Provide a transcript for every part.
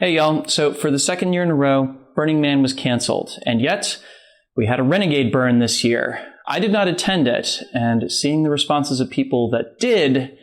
Hey y'all, so for the second year in a row, Burning Man was canceled, and yet we had a Renegade Burn this year. I did not attend it, and seeing the responses of people that did,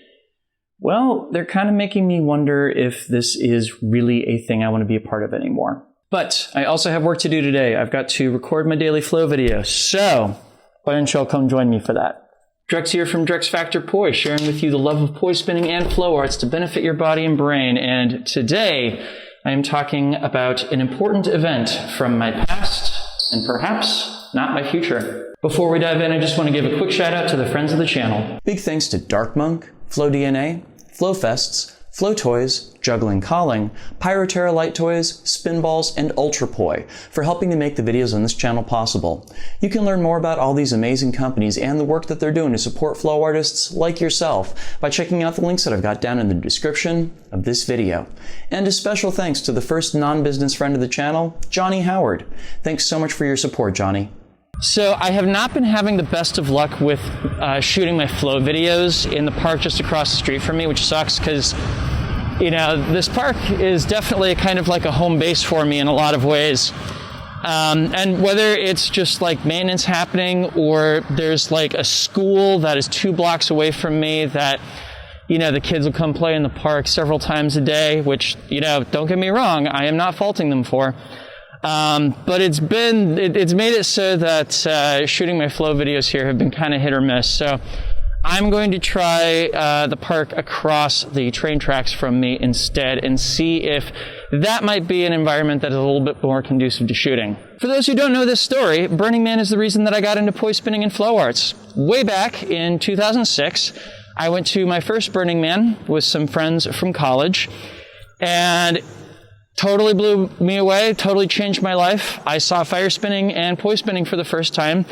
well, they're kind of making me wonder if this is really a thing I want to be a part of anymore. But I also have work to do today. I've got to record my daily flow video, so why don't y'all come join me for that? Drex here from Drex Factor Poi, sharing with you the love of poi spinning and flow arts to benefit your body and brain, and today I am talking about an important event from my past, and perhaps not my future. Before we dive in, I just want to give a quick shout out to the friends of the channel. Big thanks to Dark Monk, Flow DNA, Flow Fests, Flow Toys, Juggling Calling, Pyroterra Light Toys, Spinballs, and Ultrapoi for helping to make the videos on this channel possible. You can learn more about all these amazing companies and the work that they're doing to support flow artists like yourself by checking out the links that I've got down in the description of this video. And a special thanks to the first non-business friend of the channel, Johnny Howard. Thanks so much for your support, Johnny. So I have not been having the best of luck with shooting my flow videos in the park just across the street from me, which sucks because, you know, this park is definitely kind of like a home base for me in a lot of ways. And whether it's just like maintenance happening or there's like a school that is 2 blocks away from me that, you know, the kids will come play in the park several times a day, which, you know, don't get me wrong, I am not faulting them for. But it's made it so that shooting my flow videos here have been kind of hit or miss. So I'm going to try the park across the train tracks from me instead and see if that might be an environment that is a little bit more conducive to shooting. For those who don't know this story, Burning Man is the reason that I got into poi spinning and flow arts. Way back in 2006, I went to my first Burning Man with some friends from college, and totally blew me away, totally changed my life. I saw fire spinning and poi spinning for the first time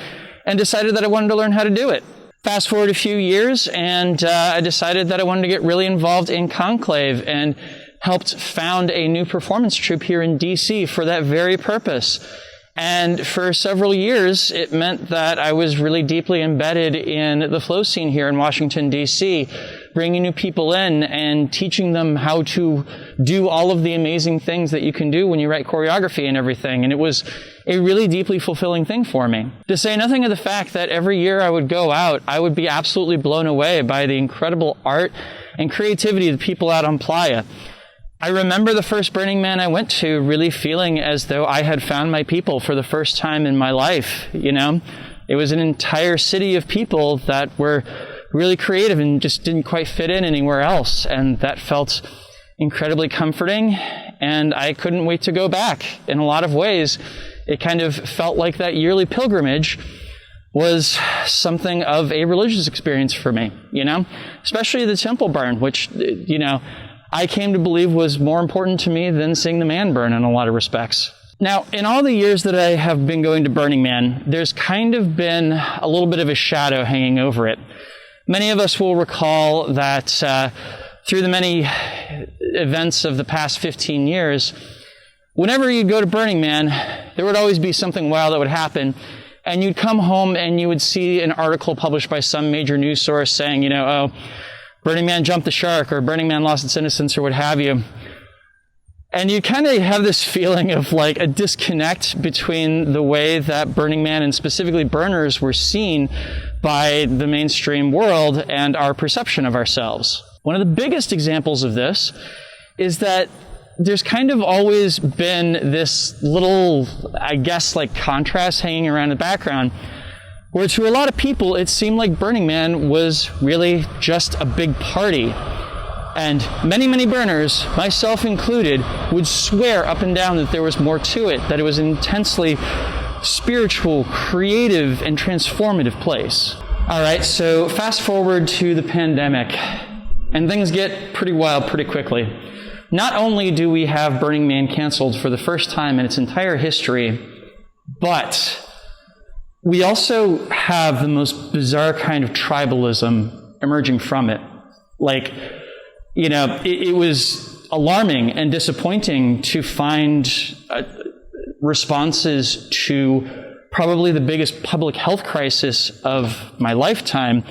and decided that I wanted to learn how to do it. Fast forward a few years, and I decided that I wanted to get really involved in Conclave and helped found a new performance troupe here in DC for that very purpose. And for several years, it meant that I was really deeply embedded in the flow scene here in Washington, D.C., bringing new people in and teaching them how to do all of the amazing things that you can do when you write choreography and everything. And it was a really deeply fulfilling thing for me. To say nothing of the fact that every year I would go out, I would be absolutely blown away by the incredible art and creativity of the people out on Playa. I remember the first Burning Man I went to really feeling as though I had found my people for the first time in my life, you know? It was an entire city of people that were really creative and just didn't quite fit in anywhere else, and that felt incredibly comforting, and I couldn't wait to go back. In a lot of ways, it kind of felt like that yearly pilgrimage was something of a religious experience for me, you know? Especially the temple burn, which, you know, I came to believe was more important to me than seeing the man burn in a lot of respects. Now, in all the years that I have been going to Burning Man, there's kind of been a little bit of a shadow hanging over it. Many of us will recall that through the many events of the past 15 years, whenever you'd go to Burning Man, there would always be something wild that would happen, and you'd come home and you would see an article published by some major news source saying, you know, oh, Burning Man jumped the shark, or Burning Man lost its innocence, or what have you. And you kind of have this feeling of like a disconnect between the way that Burning Man and specifically burners were seen by the mainstream world and our perception of ourselves. One of the biggest examples of this is that there's kind of always been this little, I guess, like contrast hanging around the background, where to a lot of people, it seemed like Burning Man was really just a big party. And many, many burners, myself included, would swear up and down that there was more to it, that it was an intensely spiritual, creative, and transformative place. All right, so fast forward to the pandemic, and things get pretty wild pretty quickly. Not only do we have Burning Man canceled for the first time in its entire history, but we also have the most bizarre kind of tribalism emerging from it. Like, you know, it was alarming and disappointing to find responses to probably the biggest public health crisis of my lifetime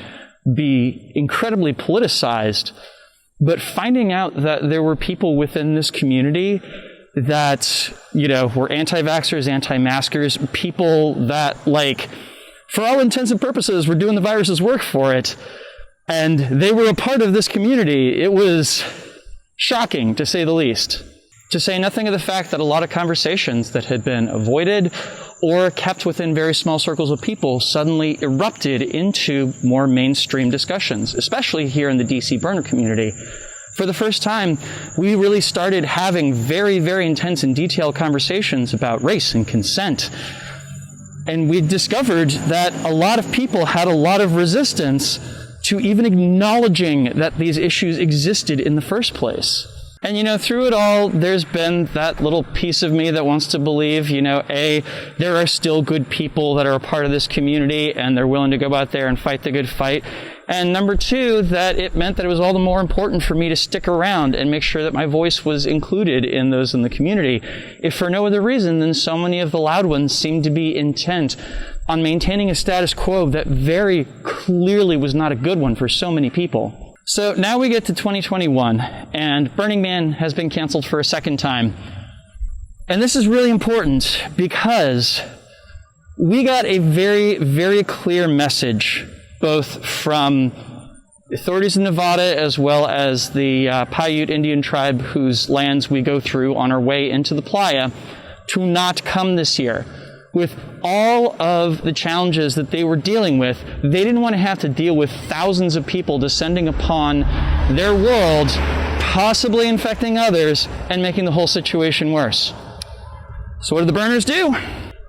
be incredibly politicized. But finding out that there were people within this community that, were anti-vaxxers, anti-maskers, people that, for all intents and purposes, were doing the virus's work for it, and they were a part of this community. It was shocking, to say the least. To say nothing of the fact that a lot of conversations that had been avoided or kept within very small circles of people suddenly erupted into more mainstream discussions, especially here in the DC burner community. For the first time, we really started having very, very intense and detailed conversations about race and consent. And we discovered that a lot of people had a lot of resistance to even acknowledging that these issues existed in the first place. And, through it all, there's been that little piece of me that wants to believe, there are still good people that are a part of this community and they're willing to go out there and fight the good fight. And number two, that it meant that it was all the more important for me to stick around and make sure that my voice was included in those in the community, if for no other reason than so many of the loud ones seemed to be intent on maintaining a status quo that very clearly was not a good one for so many people. So now we get to 2021, and Burning Man has been canceled for a second time. And this is really important because we got a very, very clear message, both from authorities in Nevada as well as the Paiute Indian tribe whose lands we go through on our way into the playa, to not come this year. With all of the challenges that they were dealing with, they didn't want to have to deal with thousands of people descending upon their world, possibly infecting others, and making the whole situation worse. So what did the burners do?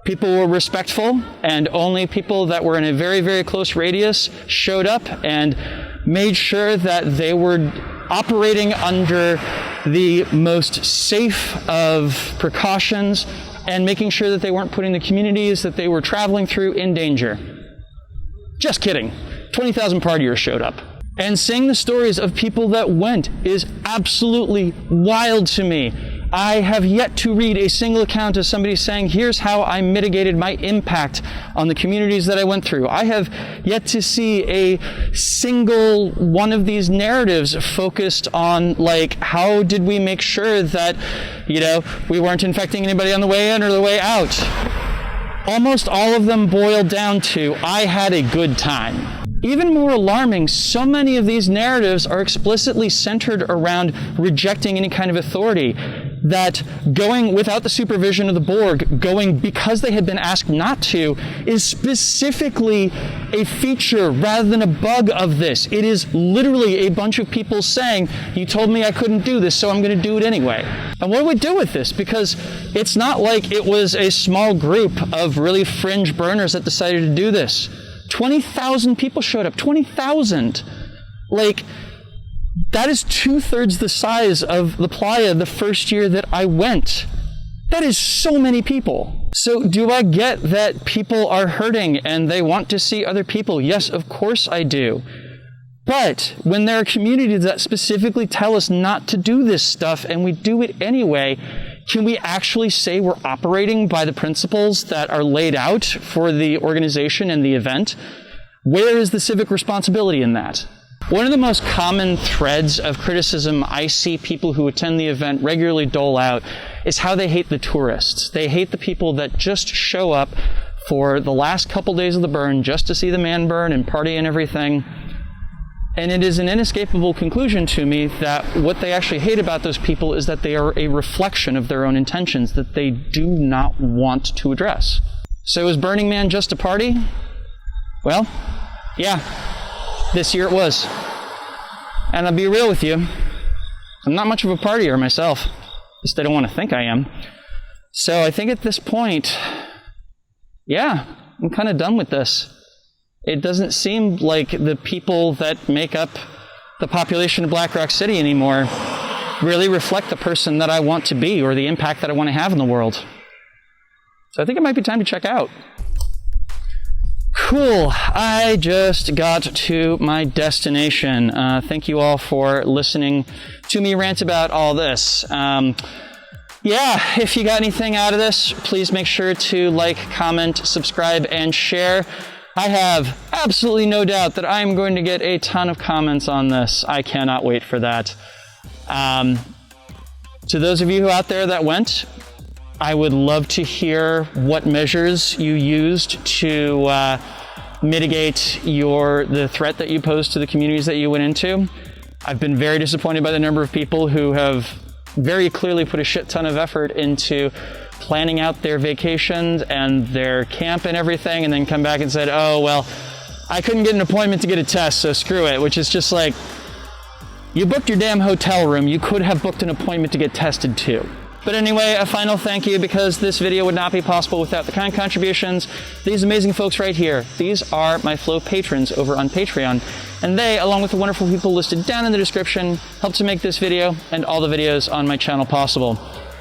People were respectful, and only people that were in a very, very close radius showed up and made sure that they were operating under the most safe of precautions and making sure that they weren't putting the communities that they were traveling through in danger. Just kidding. 20,000 partiers showed up. And seeing the stories of people that went is absolutely wild to me. I have yet to read a single account of somebody saying, here's how I mitigated my impact on the communities that I went through. I have yet to see a single one of these narratives focused on, how did we make sure that, we weren't infecting anybody on the way in or the way out. Almost all of them boiled down to, I had a good time. Even more alarming, so many of these narratives are explicitly centered around rejecting any kind of authority, that going without the supervision of the Borg, going because they had been asked not to, is specifically a feature rather than a bug of this. It is literally a bunch of people saying, you told me I couldn't do this, so I'm going to do it anyway. And what do we do with this? Because it's not like it was a small group of really fringe burners that decided to do this. 20,000 people showed up. 20,000. That is 2/3 the size of the playa the first year that I went. That is so many people. So do I get that people are hurting and they want to see other people? Yes, of course I do. But when there are communities that specifically tell us not to do this stuff and we do it anyway, can we actually say we're operating by the principles that are laid out for the organization and the event? Where is the civic responsibility in that? One of the most common threads of criticism I see people who attend the event regularly dole out is how they hate the tourists. They hate the people that just show up for the last couple days of the burn just to see the man burn and party and everything. And it is an inescapable conclusion to me that what they actually hate about those people is that they are a reflection of their own intentions that they do not want to address. So is Burning Man just a party? Well, yeah, this year it was. And I'll be real with you, I'm not much of a partier myself. At least I don't want to think I am. So I think at this point, yeah, I'm kind of done with this. It doesn't seem like the people that make up the population of Black Rock City anymore really reflect the person that I want to be or the impact that I want to have in the world. So I think it might be time to check out. Cool. I just got to my destination. Thank you all for listening to me rant about all this. Yeah, if you got anything out of this, please make sure to like, comment, subscribe, and share. I have absolutely no doubt that I'm going to get a ton of comments on this. I cannot wait for that. To those of you out there that went, I would love to hear what measures you used to mitigate the threat that you posed to the communities that you went into. I've been very disappointed by the number of people who have very clearly put a shit ton of effort into planning out their vacations and their camp and everything, and then come back and said, oh, well, I couldn't get an appointment to get a test, so screw it, which is just like, you booked your damn hotel room. You could have booked an appointment to get tested too. But anyway, a final thank you, because this video would not be possible without the kind contributions. These amazing folks right here, these are my Flow patrons over on Patreon. And they, along with the wonderful people listed down in the description, help to make this video and all the videos on my channel possible.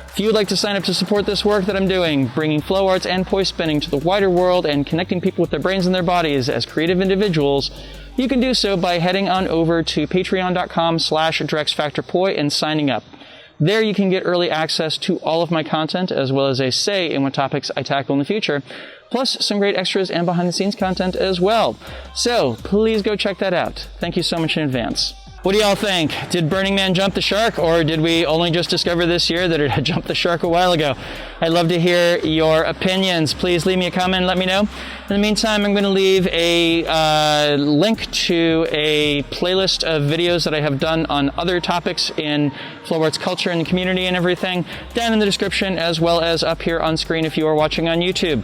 If you would like to sign up to support this work that I'm doing, bringing flow arts and poi spinning to the wider world and connecting people with their brains and their bodies as creative individuals, you can do so by heading on over to patreon.com/DrexFactorPoi and signing up. There you can get early access to all of my content, as well as a say in what topics I tackle in the future, plus some great extras and behind-the-scenes content as well. So please go check that out. Thank you so much in advance. What do y'all think? Did Burning Man jump the shark, or did we only just discover this year that it had jumped the shark a while ago? I'd love to hear your opinions. Please leave me a comment and let me know. In the meantime, I'm going to leave a link to a playlist of videos that I have done on other topics in flow arts culture and the community and everything down in the description, as well as up here on screen if you are watching on YouTube.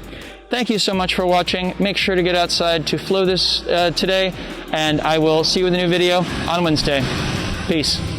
Thank you so much for watching. Make sure to get outside to flow this today, and I will see you with a new video on Wednesday. Peace.